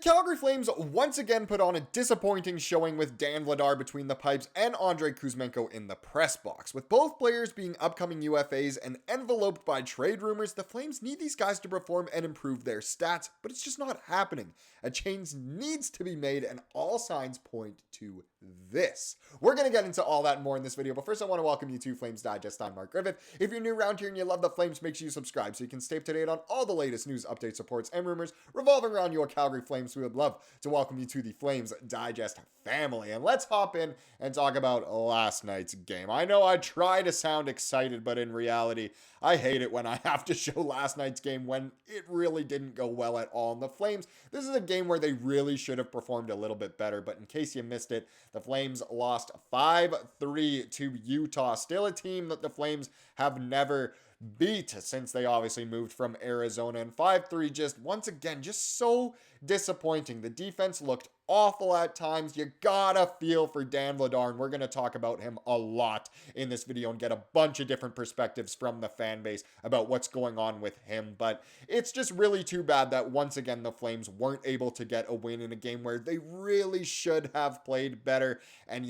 Calgary Flames once again put on a disappointing showing with Dan Vladar between the pipes and Andrei Kuzmenko in the press box. With both players being upcoming UFAs and enveloped by trade rumors, the Flames need these guys to perform and improve their stats, but it's just not happening. A change needs to be made, and all signs point to this. We're going to get into all that and more in this video, but first I want to welcome you to Flames Digest. I'm Mark Griffith. If you're new around here and you love the Flames, make sure you subscribe so you can stay up to date on all the latest news, updates, reports, and rumors revolving around your Calgary Flames. We would love to welcome you to the Flames Digest family. And let's hop in and talk about last night's game. I know I try to sound excited, but in reality, I hate it when I have to show last night's game when it really didn't go well at all. And the Flames, this is a game where they really should have performed a little bit better, but in case you missed it, the Flames lost 5-3 to Utah. Still a team that the Flames have never beat since they obviously moved from Arizona, and 5-3 just once again just so disappointing. The defense looked awful at times. You gotta feel for Dan Vladar, and we're gonna talk about him a lot in this video and get a bunch of different perspectives from the fan base about what's going on with him. But it's just really too bad that once again the Flames weren't able to get a win in a game where they really should have played better. And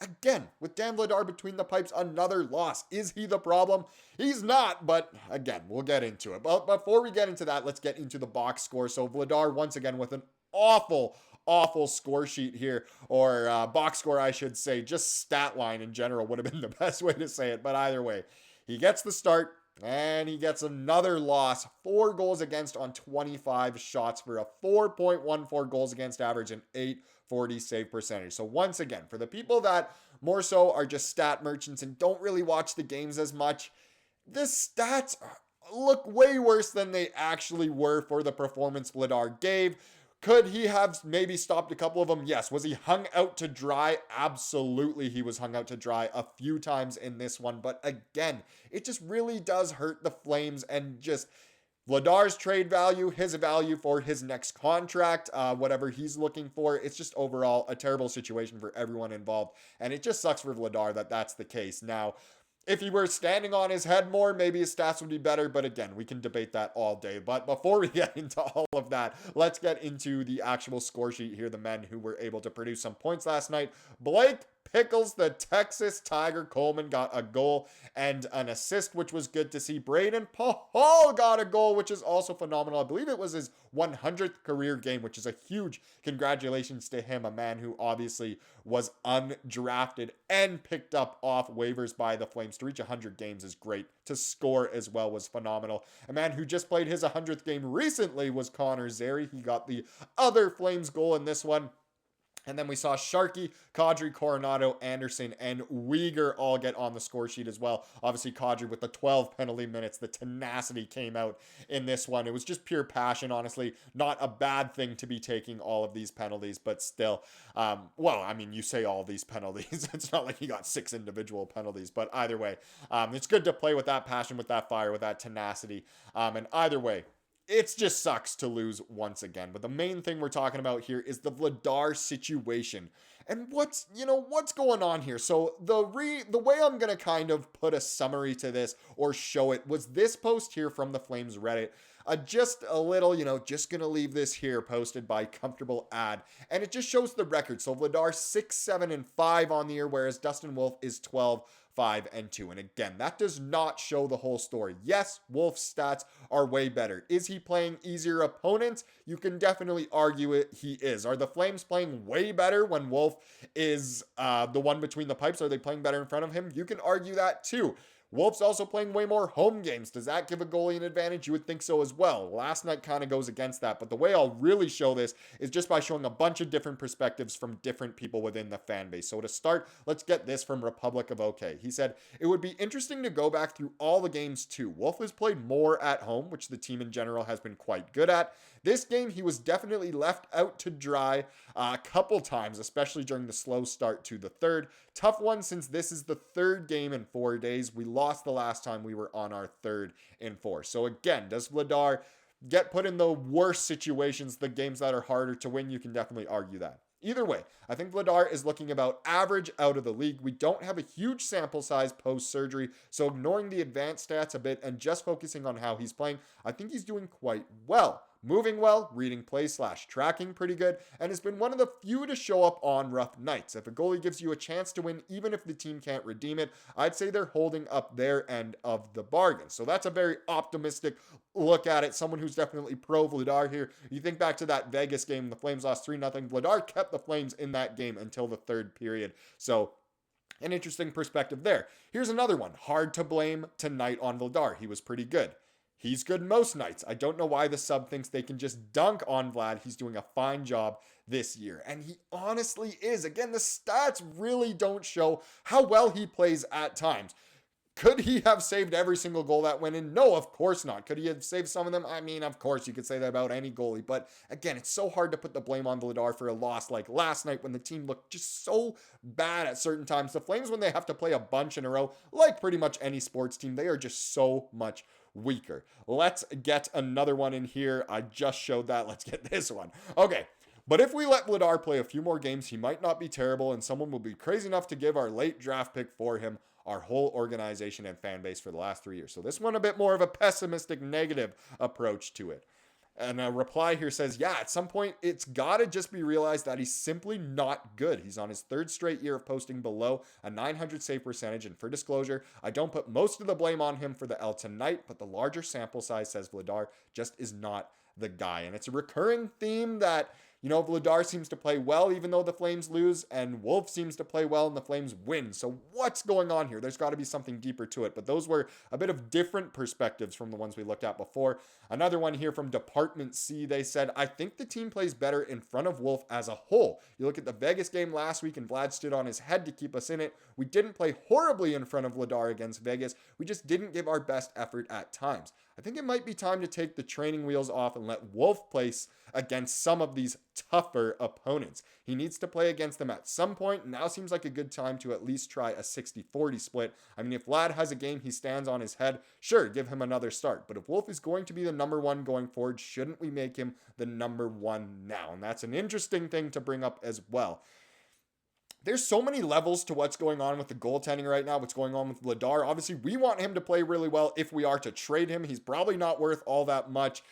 again, with Dan Vladar between the pipes, another loss. Is he the problem? He's not, but again, we'll get into it. But before we get into that, let's get into the box score. So Vladar, once again, with an awful score sheet here, or box score, I should say. Just stat line in general would have been the best way to say it. But either way, he gets the start. And he gets another loss, 4 goals against on 25 shots for a 4.14 goals against average and 840 save percentage. So once again, for the people that more so are just stat merchants and don't really watch the games as much, the stats look way worse than they actually were for the performance Vladar gave. Could he have maybe stopped a couple of them? Yes. Was he hung out to dry? Absolutely, he was hung out to dry a few times in this one. But again, it just really does hurt the Flames, and just Vladar's trade value, his value for his next contract, whatever he's looking for. It's just overall a terrible situation for everyone involved. And it just sucks for Vladar that that's the case. Now, if he were standing on his head more, maybe his stats would be better. But again, we can debate that all day. But before we get into all of that, let's get into the actual score sheet here. The men who were able to produce some points last night. Blake Pickles, the Texas Tiger Coleman, got a goal and an assist, which was good to see. Braden Pahal got a goal, which is also phenomenal. I believe it was his 100th career game, which is a huge congratulations to him. A man who obviously was undrafted and picked up off waivers by the Flames. To reach 100 games is great. To score as well was phenomenal. A man who just played his 100th game recently was Connor Zary. He got the other Flames goal in this one. And then we saw Sharkey, Kadri, Coronado, Andersson, and Weegar all get on the score sheet as well. Obviously, Kadri with the 12 penalty minutes, the tenacity came out in this one. It was just pure passion, honestly. Not a bad thing to be taking all of these penalties, but still, you say all these penalties. It's not like he got 6 individual penalties, but either way, it's good to play with that passion, with that fire, with that tenacity. And either way, it just sucks to lose once again. But the main thing we're talking about here is the Vladar situation. And what's going on here? So the way I'm going to kind of put a summary to this or show it was this post here from the Flames Reddit. Just a little, just going to leave this here, posted by Comfortable Ad. And it just shows the record. So Vladar 6-7-5 on the year, whereas Dustin Wolf is 12-5-2. And again, that does not show the whole story. Yes, Wolf's stats are way better. Is he playing easier opponents? You can definitely argue it. He is. Are the Flames playing way better when Wolf is the one between the pipes? Are they playing better in front of him? You can argue that too. Wolf's also playing way more home games. Does that give a goalie an advantage? You would think so as well. Last night kind of goes against that. But the way I'll really show this is just by showing a bunch of different perspectives from different people within the fan base. So to start, let's get this from Republic of OK. He said, it would be interesting to go back through all the games too. Wolf has played more at home, which the team in general has been quite good at. This game, he was definitely left out to dry a couple times, especially during the slow start to the third. Tough one since this is the third game in 4 days. We lost the last time we were on our 3rd in 4. So again, does Vladar get put in the worst situations, the games that are harder to win? You can definitely argue that. Either way, I think Vladar is looking about average out of the league. We don't have a huge sample size post-surgery, so ignoring the advanced stats a bit and just focusing on how he's playing, I think he's doing quite well. moving well, reading play / tracking pretty good, and has been one of the few to show up on rough nights. If a goalie gives you a chance to win, even if the team can't redeem it, I'd say they're holding up their end of the bargain. So that's a very optimistic look at it. Someone who's definitely pro Vladar here. You think back to that Vegas game, the Flames lost 3-0. Vladar kept the Flames in that game until the third period. So an interesting perspective there. Here's another one. Hard to blame tonight on Vladar. He was pretty good. He's good most nights. I don't know why the sub thinks they can just dunk on Vlad. He's doing a fine job this year. And he honestly is. Again, the stats really don't show how well he plays at times. Could he have saved every single goal that went in? No, of course not. Could he have saved some of them? I mean, of course, you could say that about any goalie. But again, it's so hard to put the blame on Vladar for a loss like last night when the team looked just so bad at certain times. The Flames, when they have to play a bunch in a row, like pretty much any sports team, they are just so much weaker. Let's get another one in here. I just showed that. Let's get this one. Okay. But if we let Vladar play a few more games, he might not be terrible, and someone will be crazy enough to give our late draft pick for him, our whole organization and fan base for the last 3 years. So this one a bit more of a pessimistic, negative approach to it. And a reply here says, yeah, at some point, it's got to just be realized that he's simply not good. He's on his third straight year of posting below a 900 save percentage. And for disclosure, I don't put most of the blame on him for the L tonight, but the larger sample size says Vladar just is not the guy. And it's a recurring theme that, you know, Vladar seems to play well even though the Flames lose, and Wolf seems to play well and the Flames win. So what's going on here? There's got to be something deeper to it. But those were a bit of different perspectives from the ones we looked at before. Another one here from Department C. They said, I think the team plays better in front of Wolf as a whole. You look at the Vegas game last week and Vlad stood on his head to keep us in it. We didn't play horribly in front of Vladar against Vegas. We just didn't give our best effort at times. I think it might be time to take the training wheels off and let Wolf place against some of these tougher opponents. He needs to play against them at some point. Now seems like a good time to at least try a 60-40 split. I mean, if Vlad has a game he stands on his head, sure, give him another start. But if Wolf is going to be the number one going forward, shouldn't we make him the number one now? And that's an interesting thing to bring up as well. There's so many levels to what's going on with the goaltending right now, what's going on with Vladar. Obviously, we want him to play really well if we are to trade him. He's probably not worth all that much.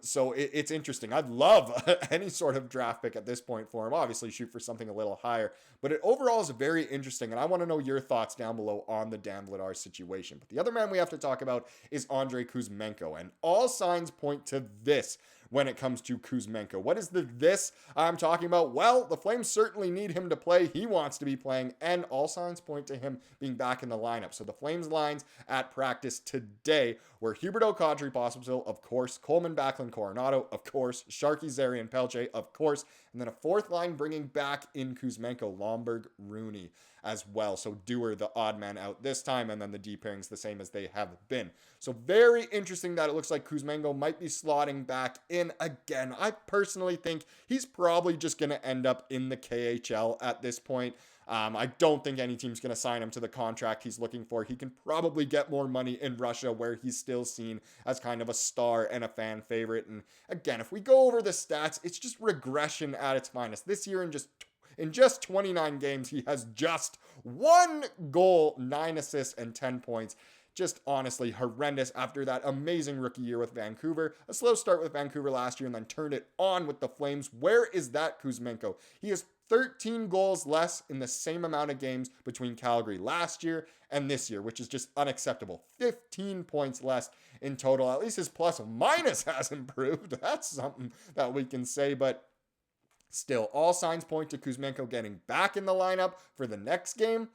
So it's interesting. I'd love any sort of draft pick at this point for him. Obviously, shoot for something a little higher. But it overall is very interesting, and I want to know your thoughts down below on the Dan Vladar situation. But the other man we have to talk about is Andrei Kuzmenko, and all signs point to this when it comes to Kuzmenko. What is the this I'm talking about? Well, the Flames certainly need him to play. He wants to be playing, and all signs point to him being back in the lineup. So the Flames lines at practice today were Huberdeau, Kadri, Pospisil, of course, Coleman, Backlund, Coronado, of course, Sharkey, Zary, Pelche, of course, and then a fourth line bringing back in Kuzmenko, Lomberg, Rooney as well. So Dewar, the odd man out this time, and then the D pairings the same as they have been. So very interesting that it looks like Kuzmenko might be slotting back in again. I personally think he's probably just going to end up in the KHL at this point. I don't think any team's going to sign him to the contract he's looking for. He can probably get more money in Russia, where he's still seen as kind of a star and a fan favorite. And again, if we go over the stats, it's just regression at its finest. This year in just 29 games, he has just 1 goal, 9 assists, and 10 points. Just honestly horrendous after that amazing rookie year with Vancouver. A slow start with Vancouver last year and then turned it on with the Flames. Where is that Kuzmenko? He has 13 goals less in the same amount of games between Calgary last year and this year, which is just unacceptable. 15 points less in total. At least his plus minus has improved. That's something that we can say, but still, all signs point to Kuzmenko getting back in the lineup for the next game.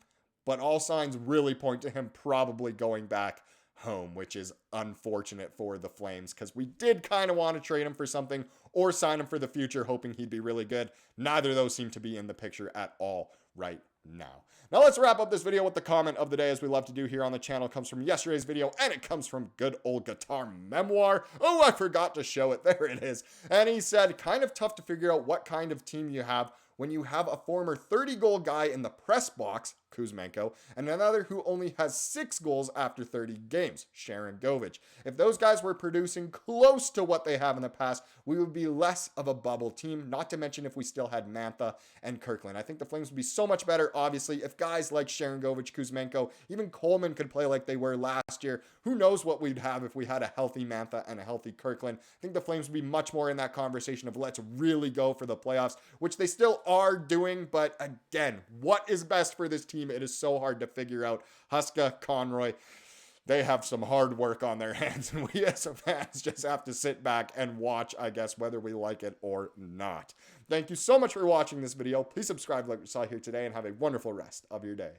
But all signs really point to him probably going back home, which is unfortunate for the Flames because we did kind of want to trade him for something or sign him for the future, hoping he'd be really good. Neither of those seem to be in the picture at all right now. Now let's wrap up this video with the comment of the day, as we love to do here on the channel. It comes from yesterday's video, and it comes from good old Guitar Memoir. Oh, I forgot to show it. There it is. And he said, kind of tough to figure out what kind of team you have when you have a former 30-goal guy in the press box Kuzmenko, and another who only has 6 goals after 30 games, Sharangovich. If those guys were producing close to what they have in the past, we would be less of a bubble team, not to mention if we still had Mantha and Kirkland. I think the Flames would be so much better, obviously, if guys like Sharangovich, Kuzmenko, even Coleman could play like they were last year. Who knows what we'd have if we had a healthy Mantha and a healthy Kirkland. I think the Flames would be much more in that conversation of let's really go for the playoffs, which they still are doing, but again, what is best for this team? It is so hard to figure out. Huska, Conroy, they have some hard work on their hands, and we as fans just have to sit back and watch, I guess, whether we like it or not. Thank you so much for watching this video. Please subscribe like we saw here today, and have a wonderful rest of your day.